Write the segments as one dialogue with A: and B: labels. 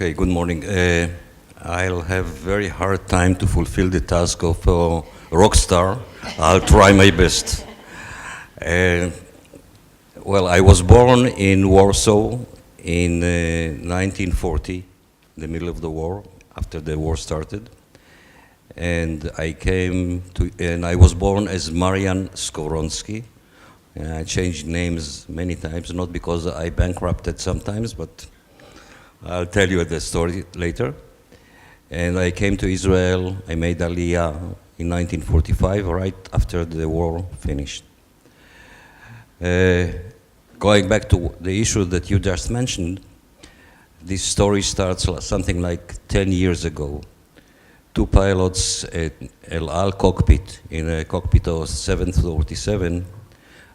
A: Okay, good morning. I'll have very hard time to fulfill the task of a rock star. I'll try my best. Well, I was born in Warsaw in 1940, the middle of the war, after the war started. And I was born as Marian Skowronski. I changed names many times, not because I bankrupted sometimes, but I'll tell you the story later. And I came to Israel. I made Aliyah in 1945, right after the war finished. Going back to the issue that you just mentioned, this story starts something like 10 years ago. Two pilots at El Al cockpit, in a cockpit of 747,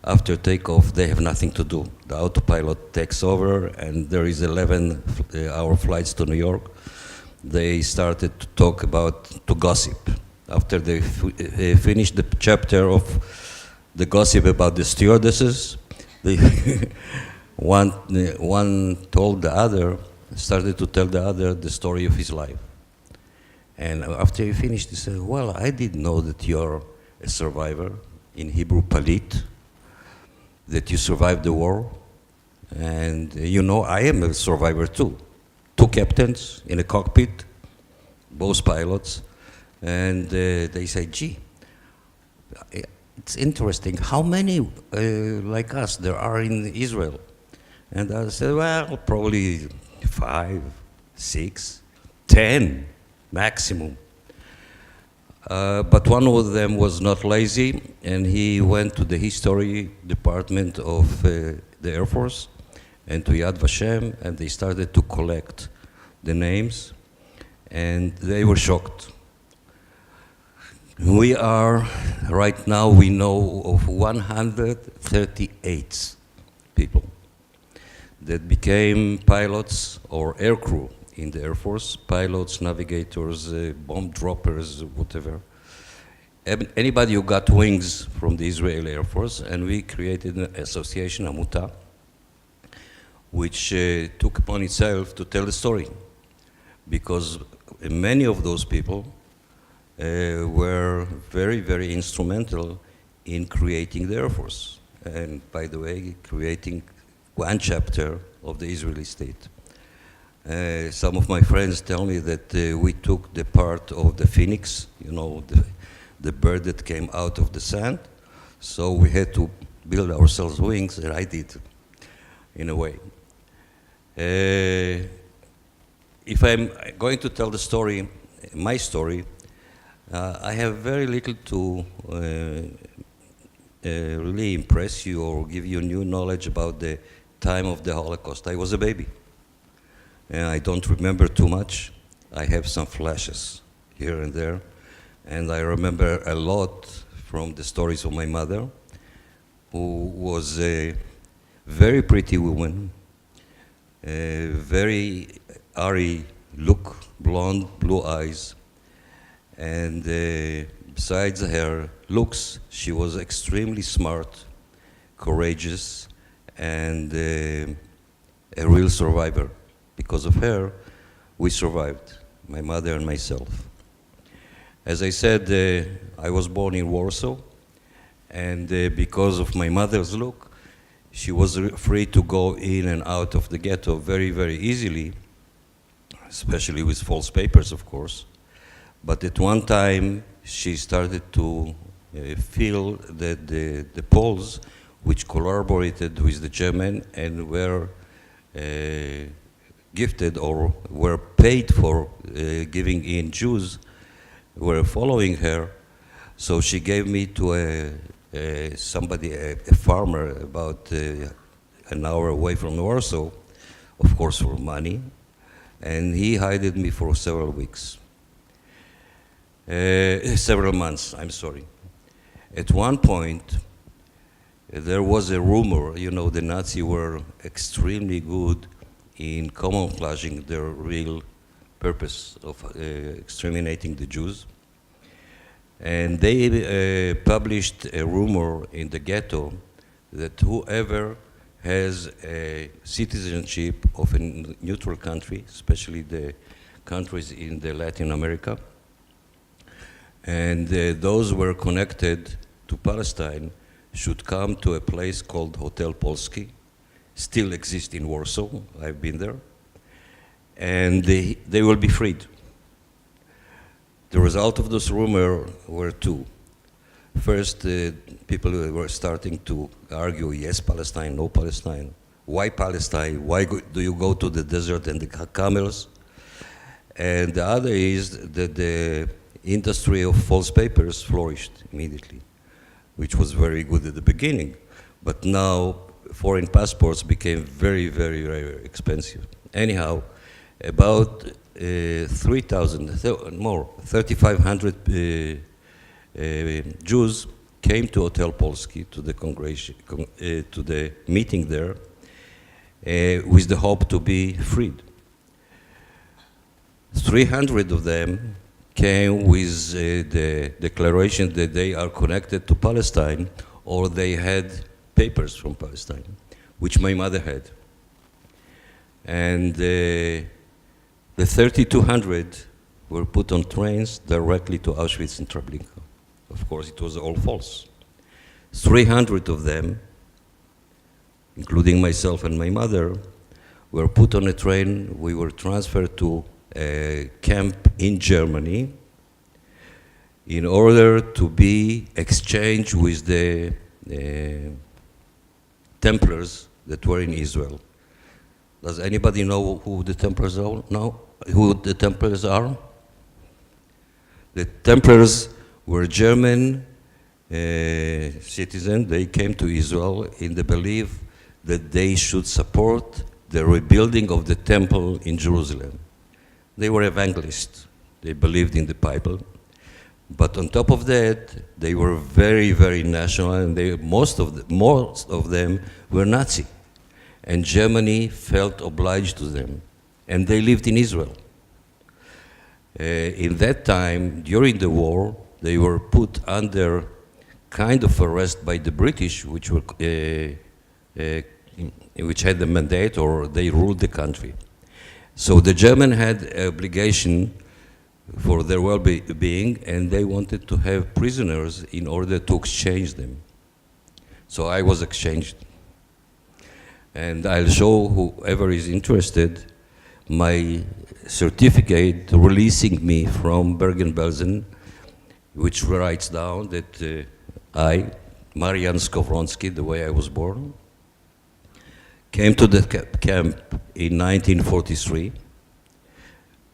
A: after takeoff, they have nothing to do. The autopilot takes over, and there is 11-hour flights to New York. They started to to gossip. After they finished the chapter of the gossip about the stewardesses, one told the other, started to tell the other the story of his life. And after he finished, he said, well, I didn't know that you're a survivor, in Hebrew, palit, that you survived the war. And you know, I am a survivor too. Two captains in a cockpit, both pilots. And they say, gee, it's interesting, how many like us there are in Israel? And I said, well, probably 5, 6, 10 maximum. But one of them was not lazy, and he went to the history department of the Air Force and to Yad Vashem, and they started to collect the names, and they were shocked. Right now we know of 138 people that became pilots or air crew in the Air Force, pilots, navigators, bomb droppers, whatever. Anybody who got wings from the Israeli Air Force, and we created an association, Amuta, which took upon itself to tell the story, because many of those people were very, very instrumental in creating the Air Force, and by the way, creating one chapter of the Israeli state. Some of my friends tell me that we took the part of the phoenix, you know, the bird that came out of the sand. So we had to build ourselves wings, and I did, in a way. If I'm going to tell the story, my story, I have very little to really impress you or give you new knowledge about the time of the Holocaust. I was a baby. And I don't remember too much. I have some flashes here and there. And I remember a lot from the stories of my mother, who was a very pretty woman, a very airy look, blonde, blue eyes. And besides her looks, she was extremely smart, courageous, and a real survivor. Because of her, we survived, my mother and myself. As I said, I was born in Warsaw, and because of my mother's look, she was free to go in and out of the ghetto very, very easily, especially with false papers, of course. But at one time, she started to feel that the Poles, which collaborated with the German and were gifted or were paid for giving in Jews, were following her. So she gave me to a farmer about an hour away from Warsaw, of course for money, and he hided me for several months, I'm sorry. At one point, there was a rumor, you know, the Nazis were extremely good in camouflaging their real purpose of exterminating the Jews. And they published a rumor in the ghetto that whoever has a citizenship of a neutral country, especially the countries in the Latin America. And those were connected to Palestine should come to a place called Hotel Polski, still exists in Warsaw, I've been there, and they will be freed. The result of this rumor were two. First, people were starting to argue, yes, Palestine, no Palestine. Why Palestine? Why do you go to the desert and the camels? And the other is that the industry of false papers flourished immediately, which was very good at the beginning. But now, foreign passports became very, very, very expensive. Anyhow, about 3,500 Jews came to Hotel Polski, to the congregation, to the meeting there, with the hope to be freed. 300 of them came with the declaration that they are connected to Palestine, or they had papers from Palestine, which my mother had. And the 3,200 were put on trains directly to Auschwitz and Treblinka. Of course, it was all false. 300 of them, including myself and my mother, were put on a train. We were transferred to a camp in Germany in order to be exchanged with the Templars that were in Israel. Does anybody know who the Templars are? No? Who the Templars are? The Templars were German citizens. They came to Israel in the belief that they should support the rebuilding of the temple in Jerusalem. They were evangelists. They believed in the Bible. But on top of that, they were very, very national, and most of them were Nazi. And Germany felt obliged to them. And they lived in Israel. In that time, during the war, they were put under kind of arrest by the British, which had the mandate, or they ruled the country. So the German had an obligation for their well-being, and they wanted to have prisoners in order to exchange them. So I was exchanged. And I'll show whoever is interested my certificate releasing me from Bergen-Belsen, which writes down that I, Marian Skowronski, the way I was born, came to the camp in 1943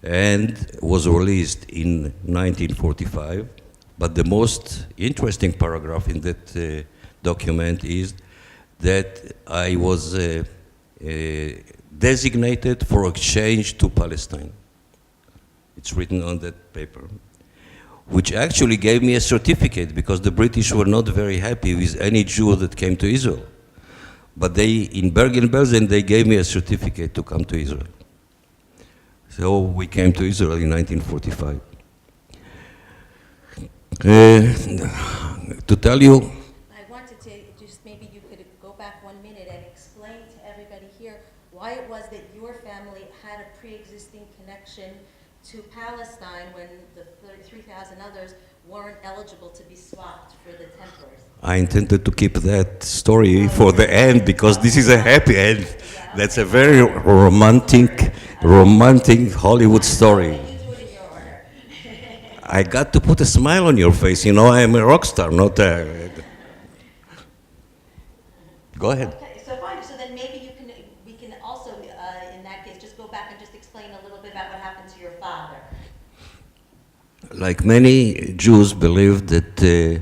A: and was released in 1945. But the most interesting paragraph in that document is that I was designated for exchange to Palestine. It's written on that paper, which actually gave me a certificate, because the British were not very happy with any Jew that came to Israel. But in Bergen-Belsen, they gave me a certificate to come to Israel. So we came to Israel in 1945. To tell you,
B: I wanted to just, maybe you could go back 1 minute and explain to everybody here why it was that your family had a pre-existing connection to Palestine when the 3,000 others weren't eligible to be swapped for the Templars.
A: I intended to keep that story for the end, because this is a happy end. That's a very romantic Hollywood story. I got to put a smile on your face. You know, I am a rock star, not a... Go ahead.
B: Okay, so fine. So then maybe we can also, in that case, just go back and just explain a little bit about what happened to your father.
A: Like many Jews believed that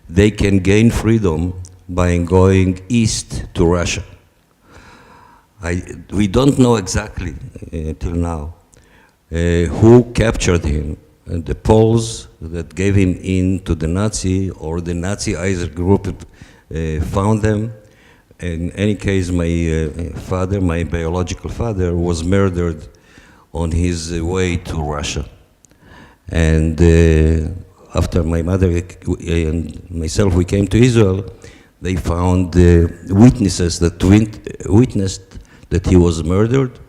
A: they can gain freedom by going east to Russia. We don't know exactly till now who captured him. The Poles that gave him in to the Nazi, or the Nazi-ized group found them. In any case, my father, my biological father, was murdered on his way to Russia. And after my mother and myself, we came to Israel, they found witnesses that witnessed that he was murdered,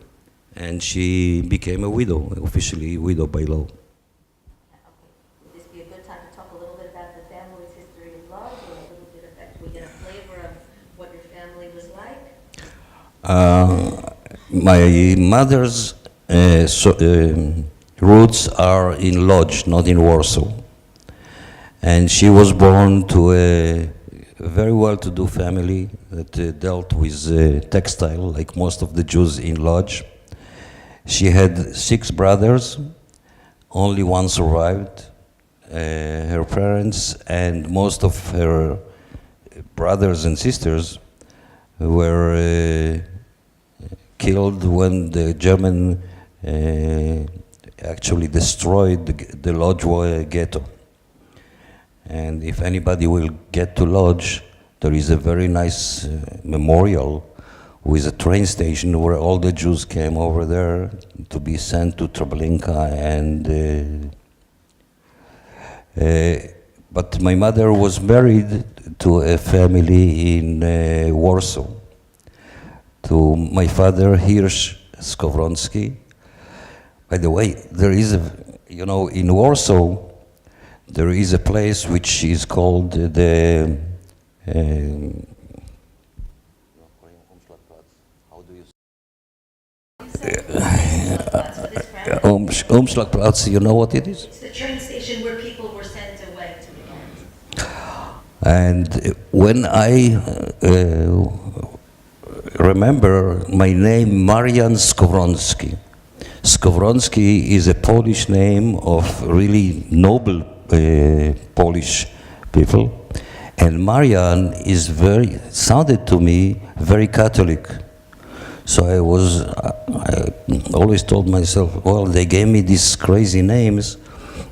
A: and she became a widow, officially widow by law.
B: Would this be a good time to talk a little bit about the family's history of love, or a little bit of that, we get a flavor of what your family was like?
A: My mother's roots are in Lodz, not in Warsaw. And she was born to a very well-to-do family that dealt with textile, like most of the Jews in Lodz. She had 6 brothers, only one survived. Her parents and most of her brothers and sisters were killed when the German actually destroyed the Lodz ghetto. And if anybody will get to Lodz, there is a very nice memorial with a train station where all the Jews came over there to be sent to Treblinka. And but my mother was married to a family in Warsaw, to my father, Hirsch Skowronski. By the way, there is in Warsaw, there is a place which is called the Umschlagplatz. You know what it is?
B: It's the train station where people were sent away to the end.
A: And when I remember my name, Marian Skowronski. Skowronski is a Polish name of really noble Polish people, and Marian sounded to me very Catholic. So I always told myself, well, they gave me these crazy names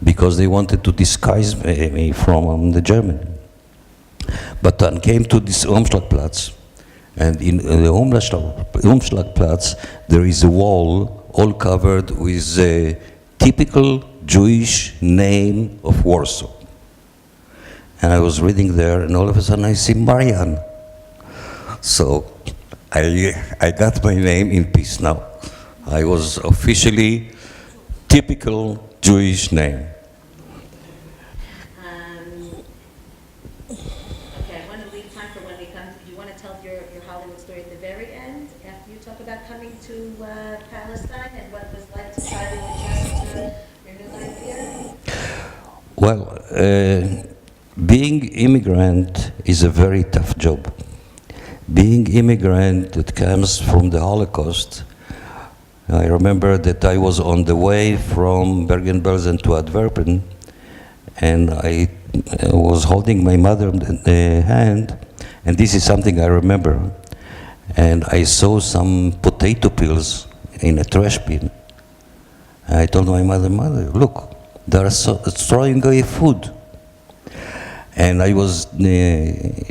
A: because they wanted to disguise me from the German. But I came to this Umschlagplatz, and in the Umschlagplatz there is a wall all covered with a typical Jewish name of Warsaw. And I was reading there, and all of a sudden I see Marian. So I got my name in peace now. I was officially typical Jewish name.
B: Okay, I want to leave time for when we come. Do you want to tell your Hollywood story at the very end, after you talk about coming to Palestine and what it was like to try to adjust to your new life here?
A: Well, being immigrant is a very tough job. Being immigrant that comes from the Holocaust, I remember that I was on the way from Bergen-Belsen to Antwerpen, and I was holding my mother's hand, and this is something I remember. And I saw some potato peels in a trash bin. I told my mother, look, they are throwing away food. And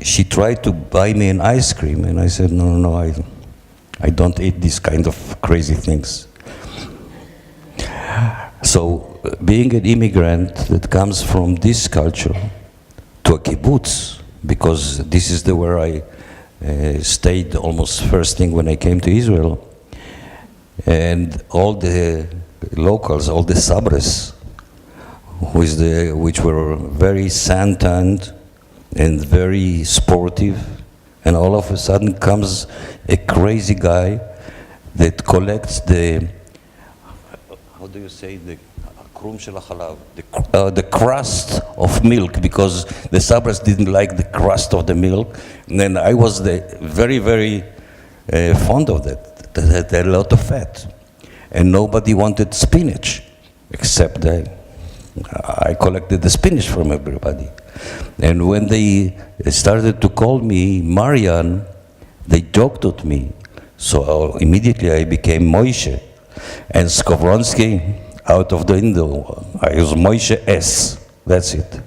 A: she tried to buy me an ice cream, and I said, no, I don't eat these kind of crazy things. So, being an immigrant that comes from this culture to a kibbutz, because this is where I stayed almost first thing when I came to Israel, and all the locals, all the sabres, which were very sun-tanned and very sportive, and all of a sudden comes a crazy guy that collects the, how do you say, the krum shel halav, the crust of milk, because the sabres didn't like the crust of the milk, and then I was very, very fond of that. That had a lot of fat, and nobody wanted spinach, except I collected the spinach from everybody. And when they started to call me Marian, they joked at me. So immediately I became Moshe. And Skowronski, out of the window, I was Moshe S. That's it.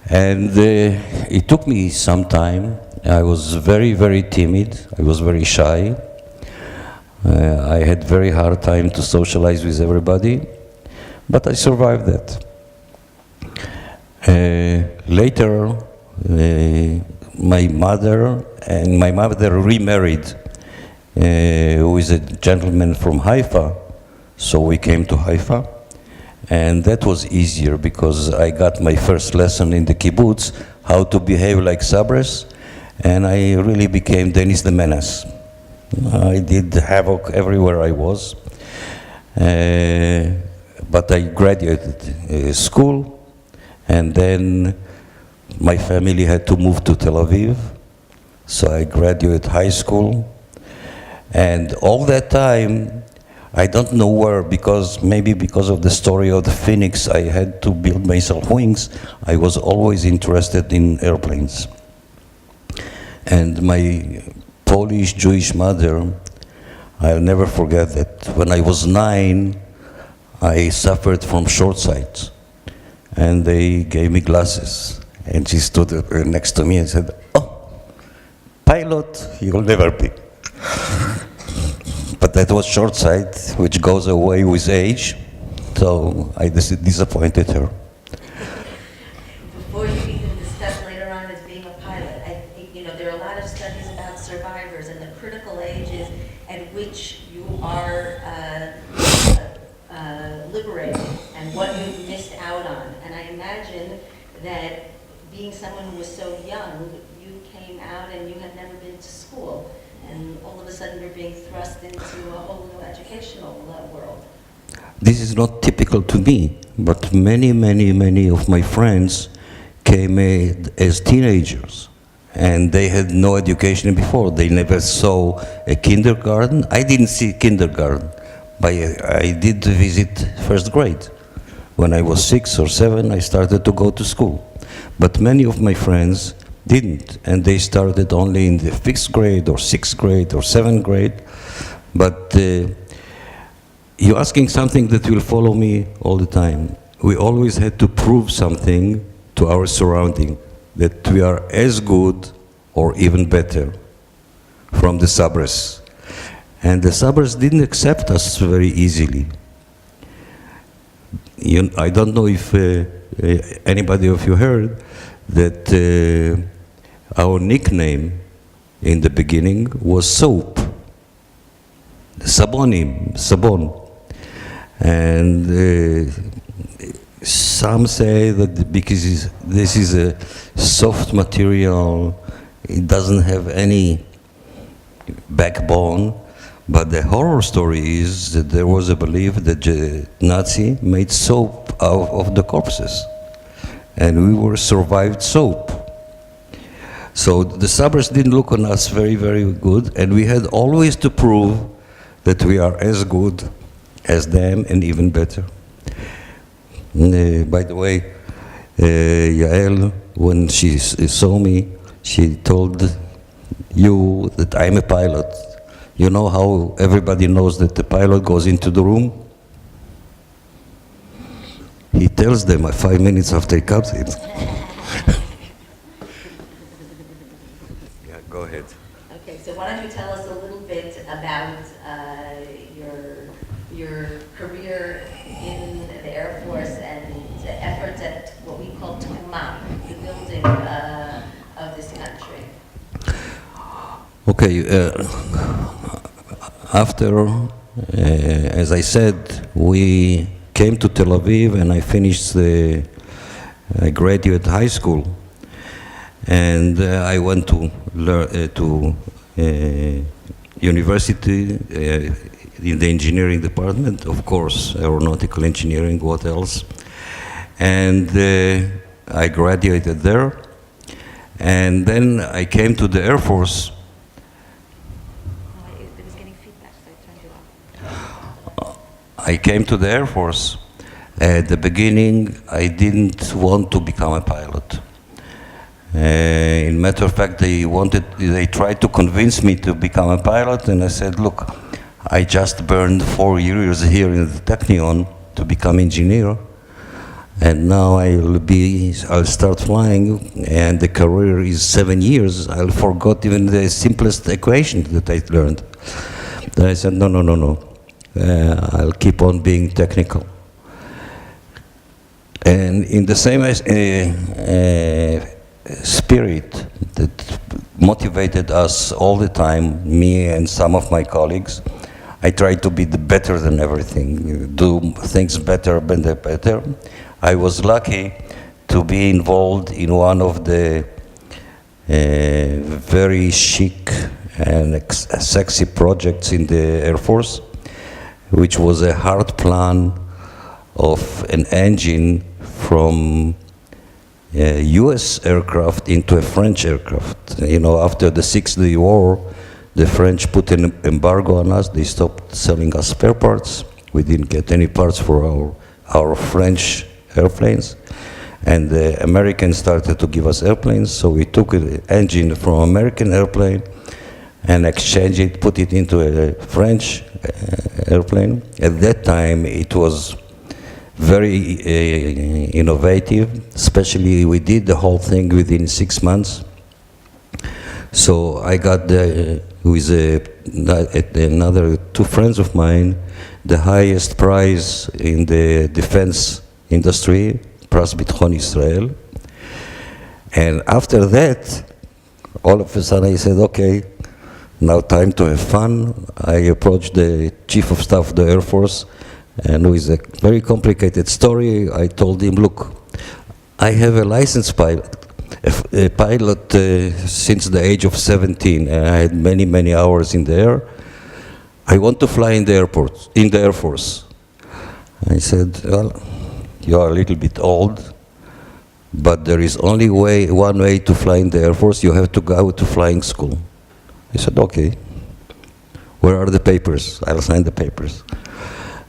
A: And it took me some time. I was very, very timid. I was very shy. I had very hard time to socialize with everybody. But I survived that. Later, my mother remarried who is a gentleman from Haifa, so we came to Haifa. And that was easier because I got my first lesson in the kibbutz, how to behave like Sabres, and I really became Dennis the Menace. I did havoc everywhere I was. But I graduated school, and then my family had to move to Tel Aviv, so I graduated high school. And all that time, I don't know where, maybe because of the story of the phoenix, I had to build myself wings. I was always interested in airplanes. And my Polish Jewish mother, I'll never forget that when I was 9, I suffered from short sight. And they gave me glasses. And she stood next to me and said, "Oh, pilot, you'll never be." But that was short sight, which goes away with age, so I disappointed her.
B: Before you even discuss later on as being a pilot, I think, there are a lot of studies about survivors and the critical ages at which you are liberated and what you missed out on. And I imagine that being someone who was so young, you came out and you had never been to school. And all of a sudden you're being thrust into a whole new educational world.
A: This is not typical to me, but many of my friends came as teenagers, and they had no education before. They never saw a kindergarten. I didn't see kindergarten, but I did visit first grade. When I was 6 or 7, I started to go to school. But many of my friends didn't, and they started only in the 5th grade or 6th grade or 7th grade. But you're asking something that will follow me all the time. We always had to prove something to our surrounding, that we are as good or even better from the Sabres. And the Sabres didn't accept us very easily. I don't know if anybody of you heard that our nickname in the beginning was soap, sabon. And some say that because this is a soft material, it doesn't have any backbone. But the horror story is that there was a belief that the Nazi made soap out of the corpses, and we were survived soap. So the Sabres didn't look on us very good, and we had always to prove that we are as good as them and even better. By the way, Yael, when she saw me, she told you that I'm a pilot. You know how everybody knows that the pilot goes into the room? He tells them 5 minutes after he comes in. Yeah, go ahead.
B: Okay, so why don't you tell us a little bit about your career in the Air Force and efforts at what we call Tkuma, the building of this country.
A: Okay, after, as I said, we came to Tel Aviv and I finished I graduated high school, and I went to university in the engineering department, of course, aeronautical engineering, what else? And I graduated there, and then I came to the Air Force. I came to the Air Force. At the beginning, I didn't want to become a pilot. In matter of fact, they tried to convince me to become a pilot, and I said, look, I just burned 4 years here in the Technion to become engineer, and now I'll start flying, and the career is 7 years. I'll forgot even the simplest equation that I learned. Then I said, no. I'll keep on being technical. And in the same spirit, that motivated us all the time, me and some of my colleagues. I tried to be better than everything, do things better. I was lucky to be involved in one of the very chic and sexy projects in the Air Force, which was a hard plan of an engine from a US aircraft into a French aircraft. You know, after the 6-day war, the French put an embargo on us. They stopped selling us spare parts. We didn't get any parts for our French airplanes. And the Americans started to give us airplanes, so we took an engine from an American airplane and exchanged it, put it into a French airplane. At that time, it was very innovative, especially we did the whole thing within 6 months. So I got, with another 2 friends of mine, the highest prize in the defense industry, Pras Bitchon Israel. And after that, all of a sudden I said, okay, now time to have fun. I approached the Chief of Staff of the Air Force, and with a very complicated story, I told him, look, I have a licensed pilot, a pilot since the age of 17, and I had many, many hours in the air. I want to fly in the airport, in the Air Force. I said, well, you are a little bit old, but there is only one way to fly in the Air Force. You have to go to flying school. I said, okay. Where are the papers? I'll sign the papers.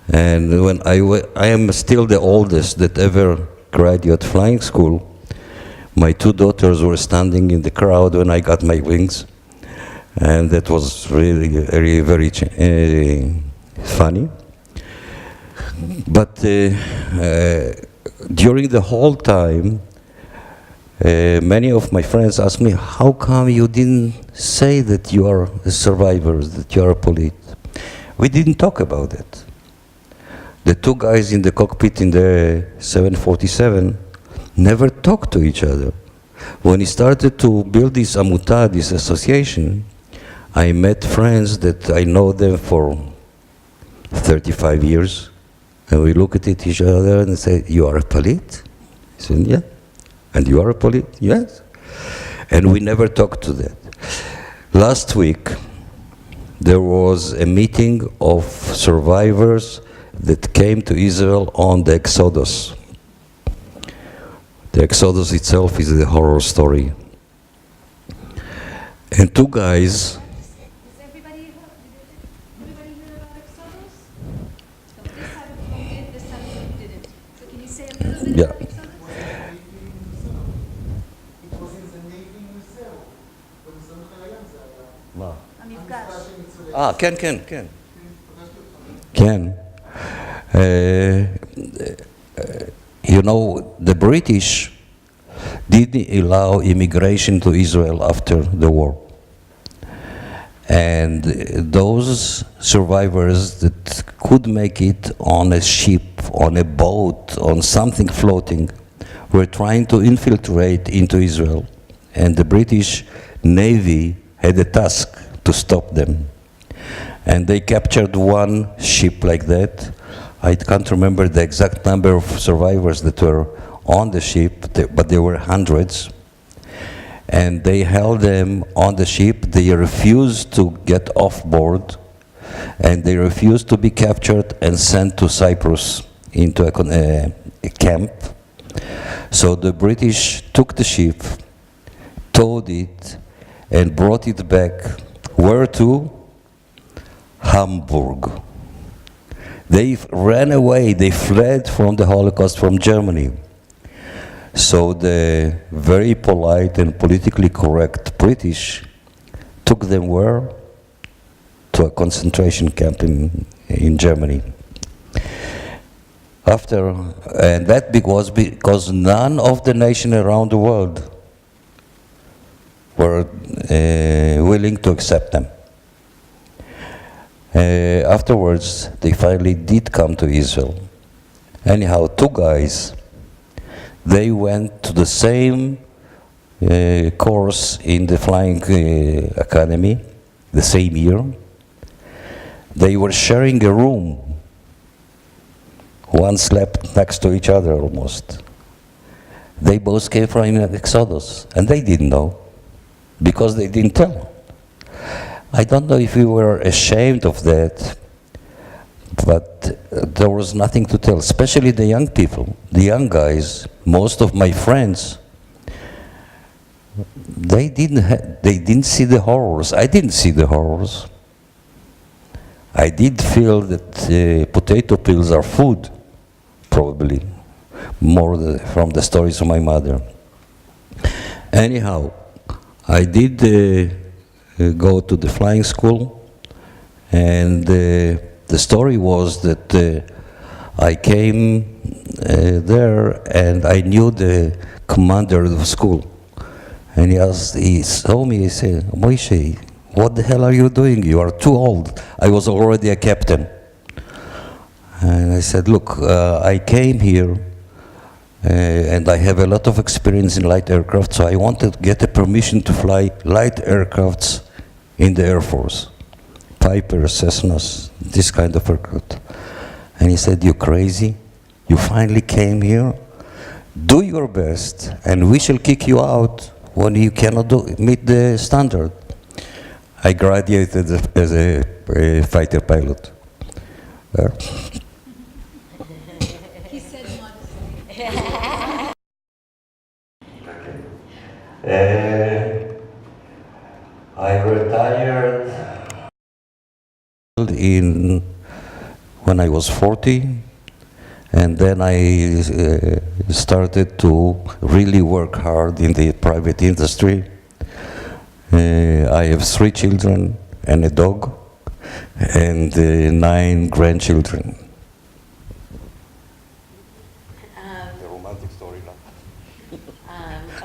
A: And when I am still the oldest that ever graduated flying school, my 2 daughters were standing in the crowd when I got my wings. And that was really very, very funny. But during the whole time, many of my friends asked me, how come you didn't say that you are a survivor, that you are a police? We didn't talk about it. The 2 guys in the cockpit in the 747 never talked to each other. When he started to build this amuta, this association, I met friends that I know them for 35 years, and we look at each other and say, you are a Palit? I said, yeah. And you are a Palit? Yes. And we never talked to that. Last week, there was a meeting of survivors that came to Israel on the Exodus. The Exodus itself is a horror story. And 2 guys.
C: Does everybody hear about Exodus? So this time we did, this time we didn't. So can you say a little bit about Exodus?
D: It was in the Navy Museum. במוזיאון חיילים זה היה.
A: מה?
C: המפגש.
A: כן. כן. You know, the British didn't allow immigration to Israel after the war. And those survivors that could make it on a ship, on a boat, on something floating, were trying to infiltrate into Israel. And the British Navy had a task to stop them. And they captured 1 ship like that. I can't remember the exact number of survivors that were on the ship, but there were hundreds. And they held them on the ship. They refused to get off board, and they refused to be captured and sent to Cyprus into a camp. So the British took the ship, towed it, and brought it back. Where to? Hamburg. They ran away, they fled from the Holocaust from Germany. So the very polite and politically correct British took them where? To a concentration camp in Germany. And that was because none of the nations around the world were willing to accept them. Afterwards, they finally did come to Israel. Anyhow, 2 guys, they went to the same course in the Flying Academy the same year. They were sharing a room. One slept next to each other almost. They both came from Exodus, and they didn't know because they didn't tell. I don't know if we were ashamed of that, but there was nothing to tell, especially the young people, the young guys. Most of my friends, they didn't see the horrors. I didn't see the horrors. I did feel that potato peels are food, probably, more from the stories of my mother. Anyhow, I did go to the flying school, and the story was that I came there and I knew the commander of the school. And he saw me, he said, "Moshe, what the hell are you doing? You are too old." I was already a captain. And I said, "Look, I came here and I have a lot of experience in light aircraft, so I wanted to get a permission to fly light aircrafts in the Air Force. Piper, Cessnas, this kind of aircraft." And he said, "You crazy? You finally came here? Do your best, and we shall kick you out when you cannot meet the standard." I graduated as a fighter pilot.
C: He said modestly.
A: I retired when I was 40, and then I started to really work hard in the private industry. I have 3 children and a dog, and 9 grandchildren.
B: The
A: romantic story now.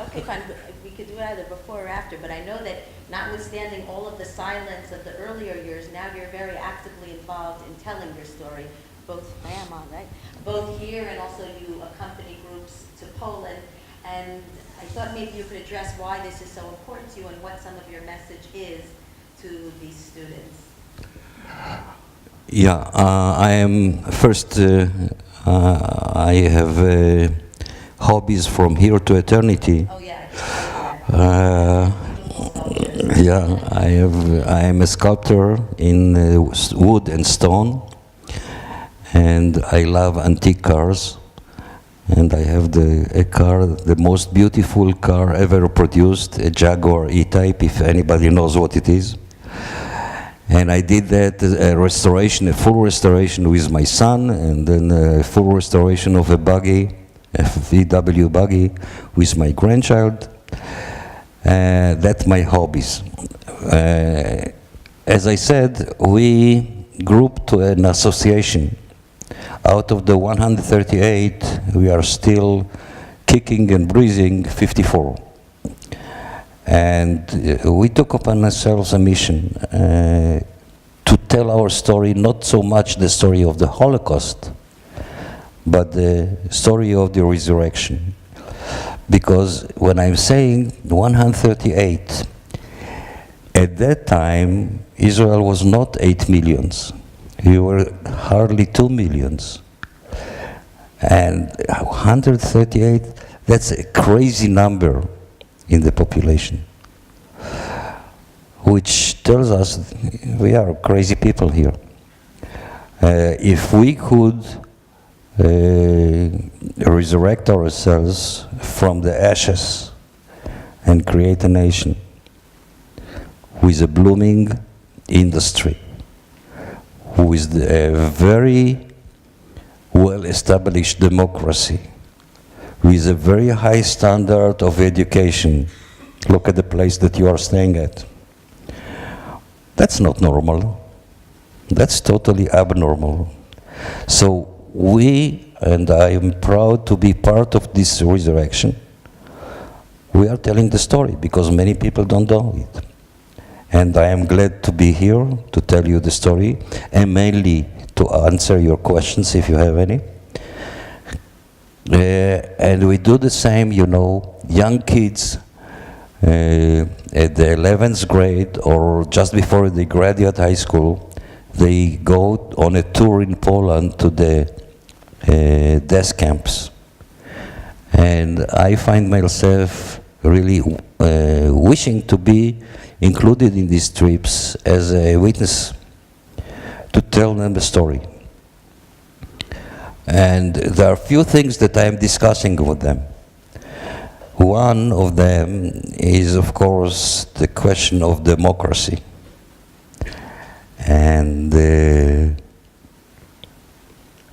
B: Okay, fine. We could do it either before or after, but I know that notwithstanding all of the silence of the earlier years, now you're very actively involved in telling your story, both right? Both here and also you accompany groups to Poland. And I thought maybe you could address why this is so important to you and what some of your message is to these students.
A: Yeah, I am first. I have hobbies from here to eternity.
B: Oh yeah.
A: Yeah, I am a sculptor in wood and stone, and I love antique cars. And I have a car, the most beautiful car ever produced, a Jaguar E-Type, if anybody knows what it is. And I did that, a restoration, a full restoration with my son, and then a full restoration of a buggy, a VW buggy, with my grandchild. That's my hobbies. As I said, we grouped to an association. Out of the 138, we are still kicking and breathing 54. And we took upon ourselves a mission to tell our story, not so much the story of the Holocaust, but the story of the resurrection. Because when I'm saying 138, at that time, Israel was not 8 millions. We were hardly 2 millions. And 138, that's a crazy number in the population, which tells us we are crazy people here. If we could resurrect ourselves from the ashes and create a nation with a blooming industry, with a very well-established democracy, with a very high standard of education. Look at the place that you are staying at. That's not normal. That's totally abnormal. So we, and I am proud to be part of this resurrection, we are telling the story because many people don't know it. And I am glad to be here to tell you the story, and mainly to answer your questions if you have any. And we do the same, you know, young kids at the 11th grade or just before they graduate high school, they go on a tour in Poland to the death camps. And I find myself really wishing to be included in these trips as a witness, to tell them the story. And there are a few things that I am discussing with them. One of them is, of course, the question of democracy. And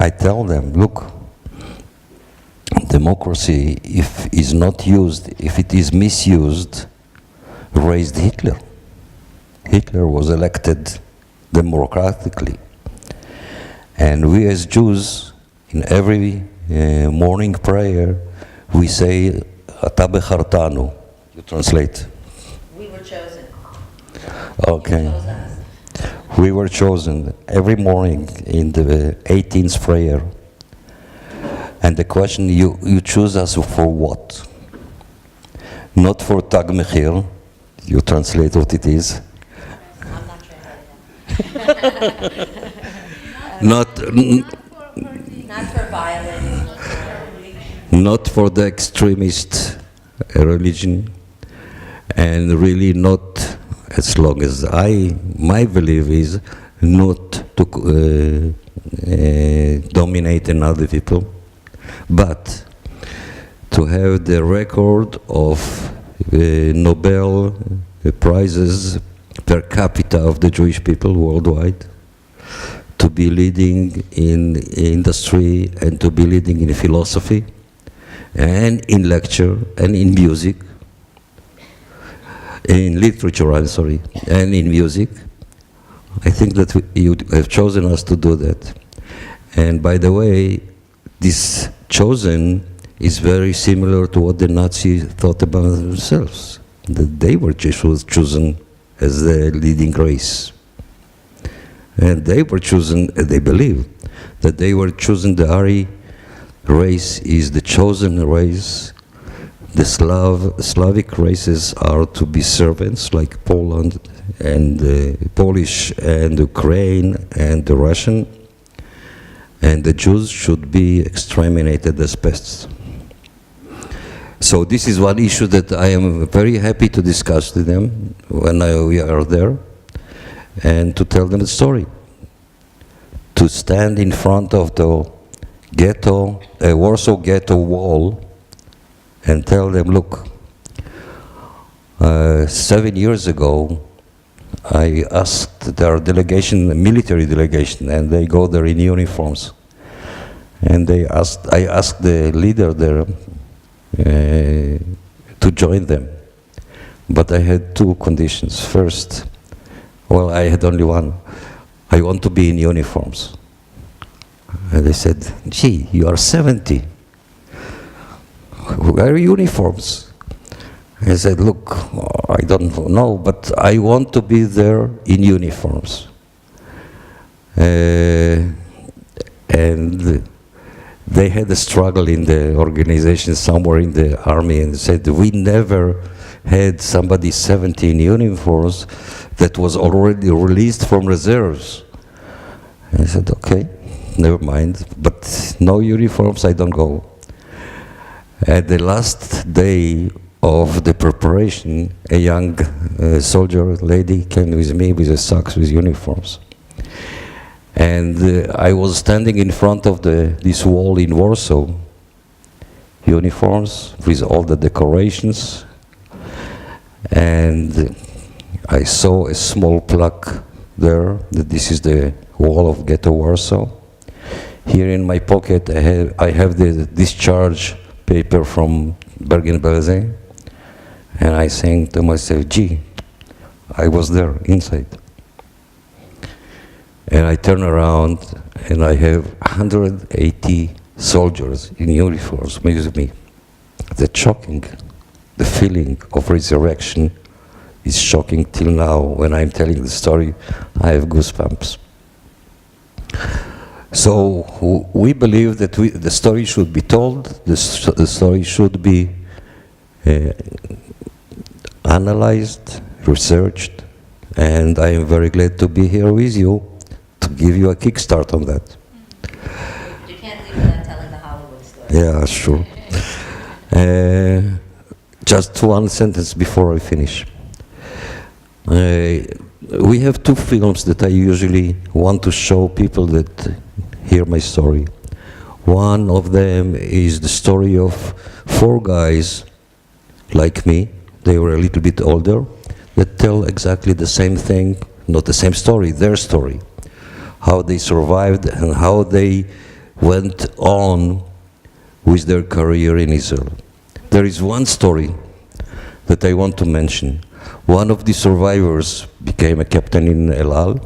A: I tell them, look, democracy, if is not used, if it is misused, raised Hitler. Hitler was elected democratically. And we as Jews, in every morning prayer, we say, Ata bechartanu. You translate.
B: We were chosen.
A: Okay.
B: You chose us.
A: We were chosen every morning in the 18th prayer. And the question, you choose us for what? Not for Tag Mechir. You translate what it is.
B: I'm not translating.
A: Not,
B: Not for violence.
A: not for the extremist religion, and really not, as long as my belief is not to dominate another people, but to have the record of Nobel prizes per capita of the Jewish people worldwide, to be leading in industry and to be leading in philosophy and in lecture and in music, in literature, I'm sorry, and in music. I think that you have chosen us to do that. And by the way, this chosen is very similar to what the Nazis thought about themselves, that they were chosen as the leading race. And they were chosen, they believe, that they were chosen, the Aryan race is the chosen race. The Slavic races are to be servants, like Poland and Polish and Ukraine and the Russian. And the Jews should be exterminated as pests. So this is one issue that I am very happy to discuss with them when we are there, and to tell them the story. To stand in front of the ghetto, Warsaw ghetto wall, and tell them, look, 7 years ago, I asked their delegation, a military delegation, and they go there in uniforms. And I asked the leader there to join them. But I had two conditions. First, well, I had only one. I want to be in uniforms. And they said, gee, you are 70. Where are uniforms? I said, look, I don't know, but I want to be there in uniforms. And they had a struggle in the organization somewhere in the army, and said, we never had somebody 70 in uniforms that was already released from reserves. And I said, okay, never mind, but no uniforms, I don't go. At the last day of the preparation, a young soldier lady came with me with a socks with uniforms. And I was standing in front of this wall in Warsaw, uniforms with all the decorations, and I saw a small plaque there that this is the wall of Ghetto Warsaw. Here in my pocket I have the discharge paper from Bergen-Belsen, and I think to myself, gee, I was there inside. And I turn around and I have 180 soldiers in uniforms with me. That's shocking. The feeling of resurrection is shocking till now. When I'm telling the story, I have goosebumps. So we believe that the story should be told, the story should be analyzed, researched, and I am very glad to be here with you to give you a kickstart on that.
B: You can't leave without telling the Hollywood story.
A: Yeah, sure. Just one sentence before I finish. We have two films that I usually want to show people that hear my story. One of them is the story of four guys like me. They were a little bit older, that tell exactly the same thing, not the same story, their story. How they survived and how they went on with their career in Israel. There is one story that I want to mention. One of the survivors became a captain in El Al,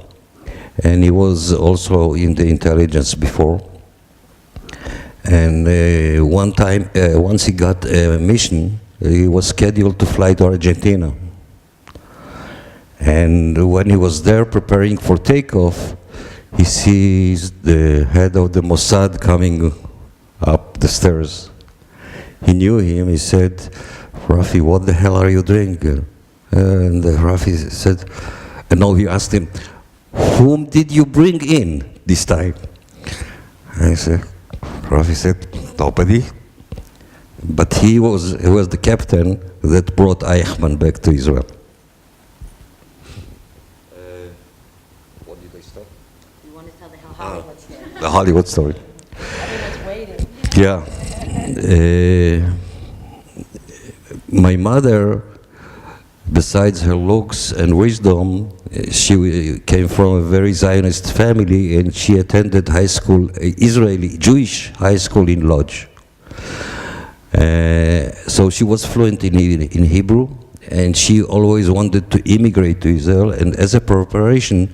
A: and he was also in the intelligence before. And once he got a mission, he was scheduled to fly to Argentina. And when he was there preparing for takeoff, he sees the head of the Mossad coming up the stairs. He knew him. He said, "Rafi, what the hell are you doing?" And Rafi said, and now he asked him, "Whom did you bring in this time?" And Rafi said, "Nobody." But he was the captain that brought Eichmann back to Israel. What did I stop?
B: You want to tell the Hollywood story?
A: The Hollywood story.
B: Everyone's waiting.
A: Yeah. My mother, besides her looks and wisdom, she came from a very Zionist family, and she attended high school, Israeli Jewish high school in Lodz. So she was fluent in Hebrew, and she always wanted to immigrate to Israel, and as a preparation,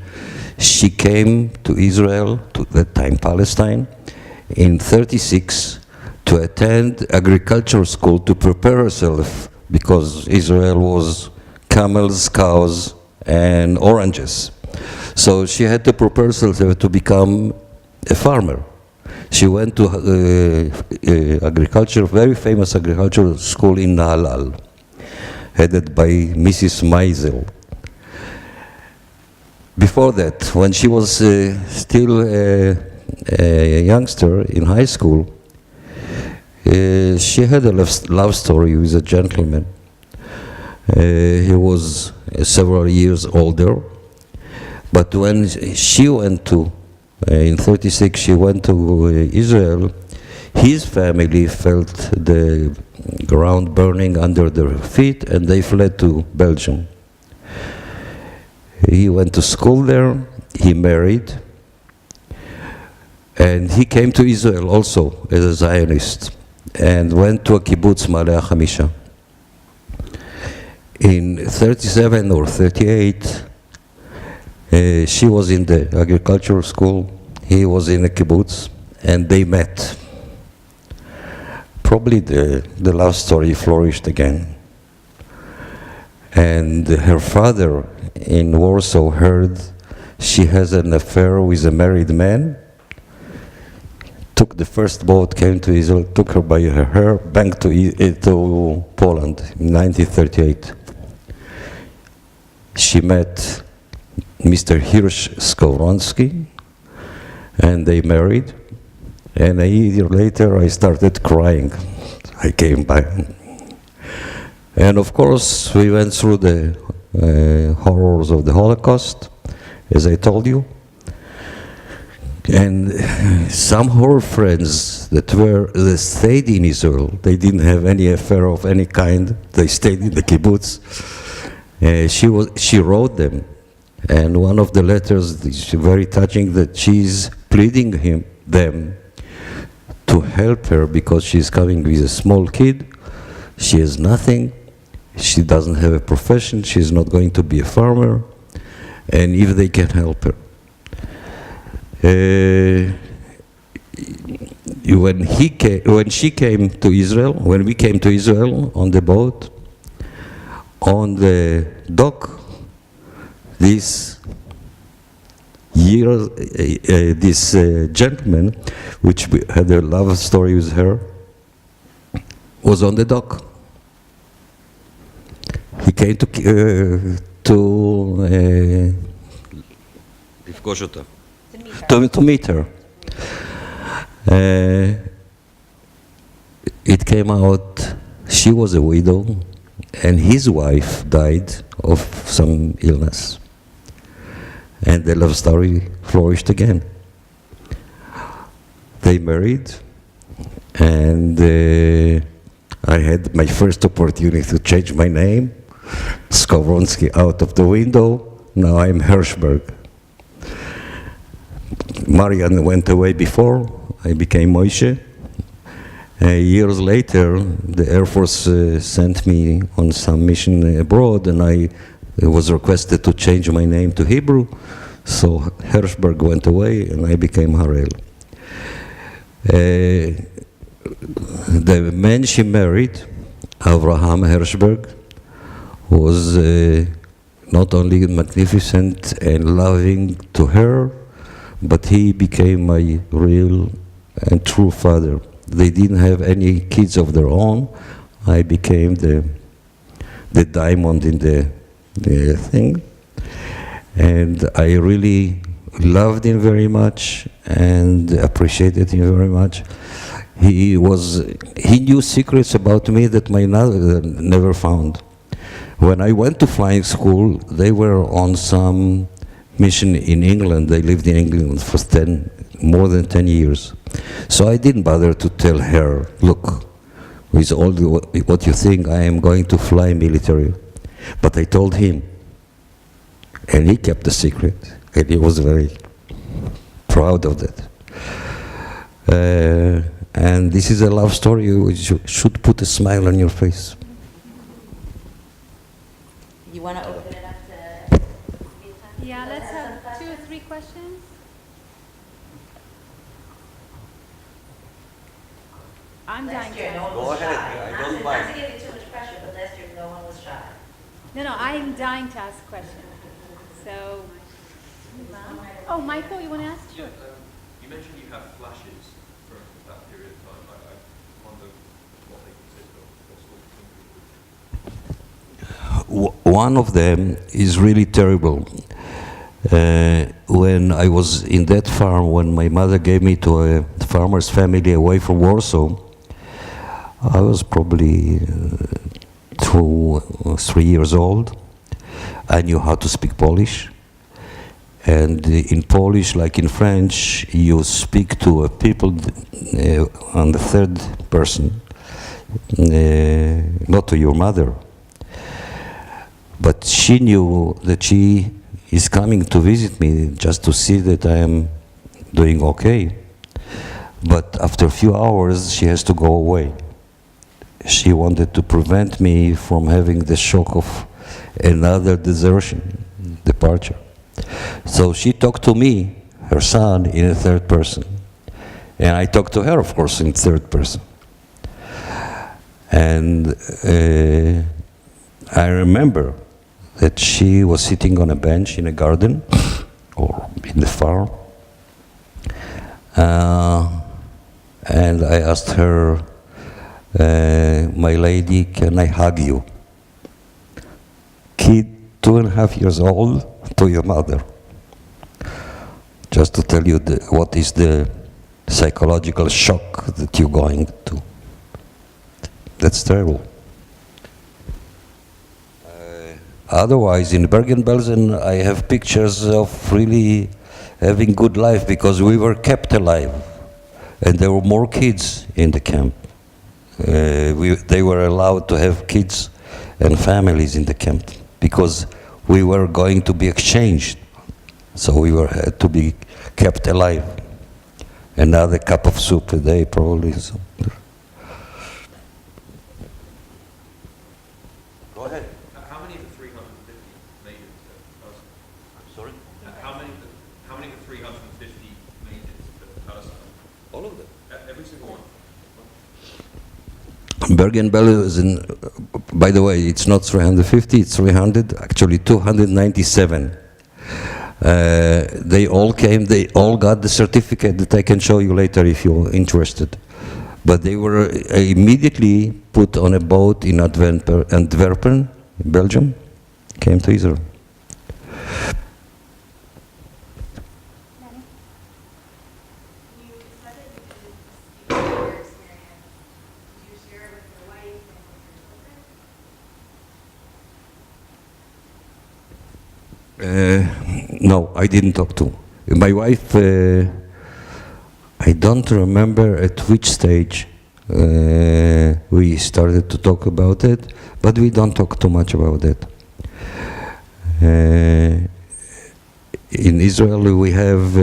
A: she came to Israel, to that time Palestine, in '36 to attend agricultural school to prepare herself, because Israel was camels, cows, and oranges. So she had to prepare herself to become a farmer. She went to very famous agricultural school in Nahalal, headed by Mrs. Meisel. Before that, when she was still a youngster in high school, she had a love story with a gentleman. He was several years older, but when she went to, in '36, she went to Israel, his family felt the ground burning under their feet, and they fled to Belgium. He went to school there, he married, and he came to Israel also as a Zionist, and went to a kibbutz, Ma'ale HaChamisha. In '37 or '38, she was in the agricultural school, he was in a kibbutz, and they met. Probably the love story flourished again. And her father in Warsaw heard she has an affair with a married man, took the first boat, came to Israel, took her by her hair, back to Poland in 1938. She met Mr. Hirsch Skowronski, and they married. And a year later, I started crying. I came by. And of course, we went through the horrors of the Holocaust, as I told you. And some of her friends that stayed in Israel, they didn't have any affair of any kind. They stayed in the kibbutz. She wrote them, and one of the letters is very touching, that she's pleading them to help her because she's coming with a small kid. She has nothing. She doesn't have a profession. She's not going to be a farmer, and if they can help her. When we came to Israel on the boat, on the dock, this gentleman, which we had a love story with her, was on the dock. He came לפגוש אותה. To meet her. It came out she was a widow and his wife died of some illness. And the love story flourished again. They married, and I had my first opportunity to change my name, Skovronsky out of the window. Now I'm Hirschberg. Marian went away before, I became Moshe. Years later, the Air Force sent me on some mission abroad, and I was requested to change my name to Hebrew. So Hirschberg went away, and I became Hare'l. The man she married, Avraham Hirschberg, was not only magnificent and loving to her, but he became my real and true father. They didn't have any kids of their own. I became the diamond in the thing. And I really loved him very much and appreciated him very much. He knew secrets about me that my mother never found. When I went to flying school, they were on some mission in England. They lived in England for more than 10 years. So I didn't bother to tell her, look, with all what you think, I am going to fly military. But I told him, and he kept the secret, and he was very proud of that. And this is a love story which should put a smile on your face.
B: You want to open it up to?
C: Yeah, let's have 2 or 3 questions. I'm dying to ask.
A: Go ahead, I don't mind.
B: Not to give you too much pressure, but last year no one was shy.
C: No, I'm dying to ask a question. So, oh, Michael, you want to ask?
E: Yeah, you mentioned you have flashes from that period of time. I wonder what they consist of, what sort of things.
A: One of them is really terrible. When I was in that farm, when my mother gave me to a farmer's family away from Warsaw, I was probably 2 or 3 years old. I knew how to speak Polish. And in Polish, like in French, you speak to people on the third person, not to your mother. But she knew that she is coming to visit me just to see that I am doing okay. But after a few hours, she has to go away. She wanted to prevent me from having the shock of another departure. So she talked to me, her son, in a third person. And I talked to her, of course, in third person. And I remember that she was sitting on a bench in a garden or in the farm. And I asked her, my lady, can I hug you? Kid, 2.5 years old, to your mother. Just to tell you what is the psychological shock that you're going to. That's terrible. Otherwise, in Bergen-Belsen, I have pictures of really having good life because we were kept alive. And there were more kids in the camp. They were allowed to have kids and families in the camp because we were going to be exchanged. So we had to be kept alive. Another cup of soup a day, probably. So. Go ahead.
E: How many of the 350 made it to Palestine?
A: Sorry?
E: How many of the 350 made it to Palestine?
A: All of them.
E: Every single one?
A: Bergen-Belsen, by the way, it's not 350, it's 300, actually 297. They all came, they all got the certificate that I can show you later if you're interested. But they were immediately put on a boat in Antwerpen, Belgium, came to Israel.
C: Nanny?
F: You said that you didn't speak about your experience. Did you share it with your wife and with your children?
A: No, I didn't talk to. My wife, I don't remember at which stage we started to talk about it, but we don't talk too much about it. In Israel, we have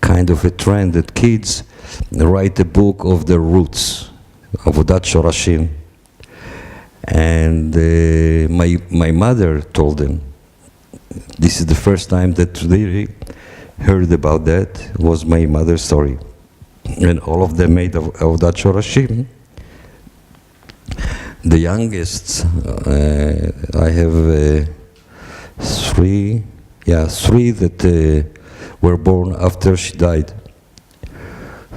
A: kind of a trend that kids write a book of their roots, Avodat Shorashim. And my mother told them, this is the first time that they heard about that, was my mother's story. And all of them made Avodat Shorashim. The youngest, I have three that were born after she died.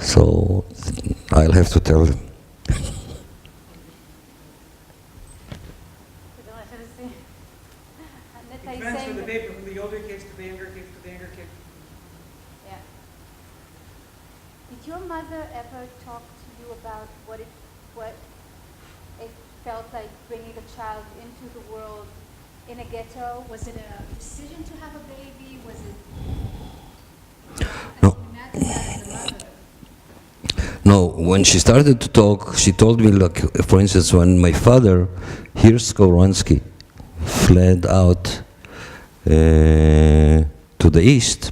A: So I'll have to tell them.
C: It
G: depends from the baby, from the older kids to the younger kids to the younger kids.
C: Yeah. Did your mother ever talk to you about what it felt like bringing a child into the world in a ghetto? Was it a decision to have a baby? Was it?
A: No.
C: I can imagine that as a mother.
A: No, when she started to talk, she told me, like, for instance, when my father, Hirsch-Skowronski, fled out to the east,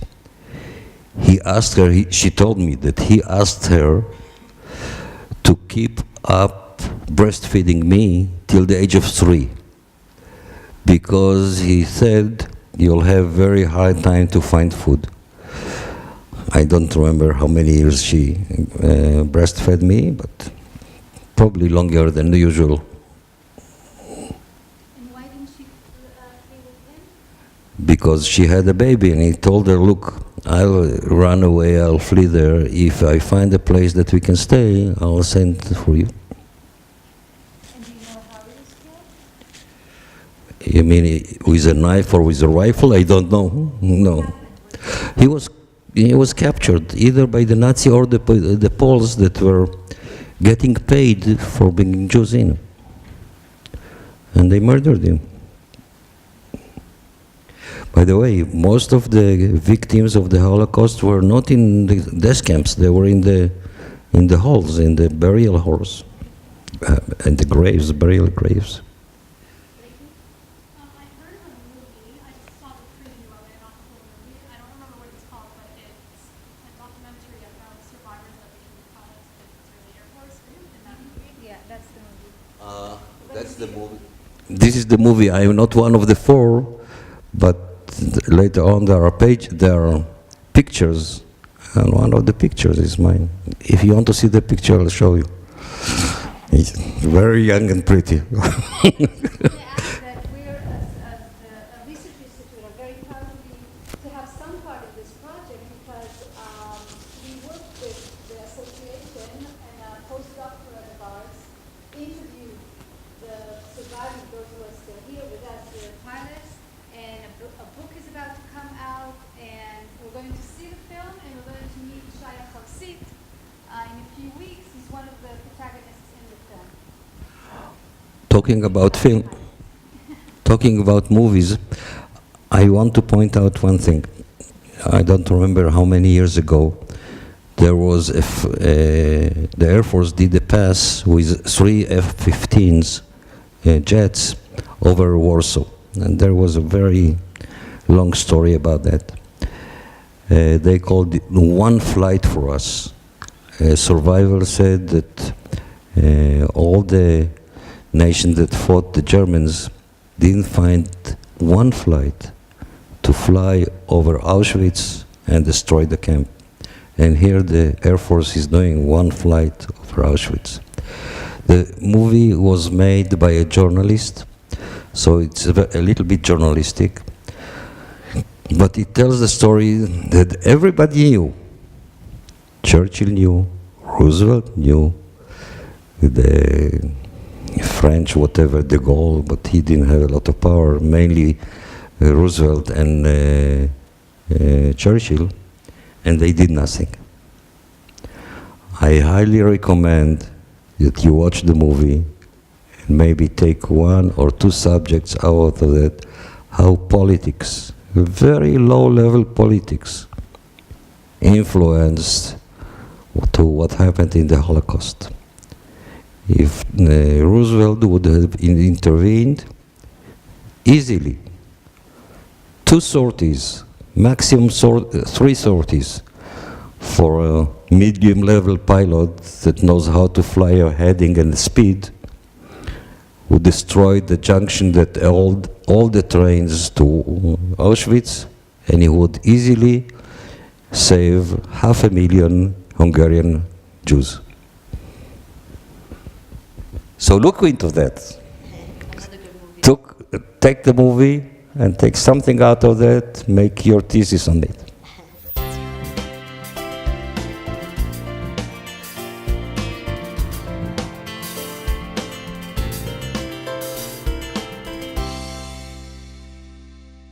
A: he asked her, she told me that he asked her to keep up breastfeeding me till the age of 3, because he said you'll have very hard time to find food. I don't remember how many years she breastfed me, but probably longer than the usual.
C: And why didn't she stay with him?
A: Because she had a baby, and he told her, look, I'll run away, I'll flee there. If I find a place that we can stay, I'll send for you.
C: And do you know how he was killed?
A: You mean with a knife or with a rifle? I don't know. No. He was captured either by the Nazi or the Poles that were getting paid for bringing Jews in. And they murdered him. By the way, most of the victims of the Holocaust were not in the death camps. They were in the halls, in the burial halls, and the graves, burial graves.
F: I heard of a movie. I just saw the preview of it, not the full movie. I don't remember what it's called, but it's a documentary about survivors that became pilots in the Israeli Air Force. Are you in that movie?
C: Yeah, that's the movie.
A: That's the movie. This is the movie. I am not one of the 4, but later on there are pictures, and one of the pictures is mine. If you want to see the picture, I'll show you. He's very young and pretty.
C: May I add that we're, as the Research Institute, are very proud to have some part of this project because we worked with the association and a postdoctorate of ours interviewed the survivors, those who are still here with us, the pilots, and a book is about to come out, and we're going to see the film, and we're going to meet Shaya Chavsit in a few weeks. He's one of the protagonists in the film.
A: Talking about film, talking about movies, I want to point out one thing. I don't remember how many years ago, there was the Air Force did a pass with 3 F-15s jets over Warsaw, and there was a very long story about that. They called it one flight for us. Survivors said that all the nations that fought the Germans didn't find one flight to fly over Auschwitz and destroy the camp. And here the Air Force is doing one flight over Auschwitz. The movie was made by a journalist, so it's a little bit journalistic, but it tells the story that everybody knew. Churchill knew, Roosevelt knew, French, whatever, de Gaulle, but he didn't have a lot of power, mainly Roosevelt and Churchill, and they did nothing. I highly recommend that you watch the movie and maybe take one or two subjects out of that, how politics, very low-level politics, influenced to what happened in the Holocaust. If Roosevelt would have intervened easily, 2 sorties, maximum 3 sorties, for a medium-level pilot that knows how to fly a heading and speed, would destroy the junction that held all the trains to Auschwitz, and he would easily save 500,000 Hungarian Jews. So look into that.
B: Another good movie.
A: Take the movie and take something out of that, make your thesis on it.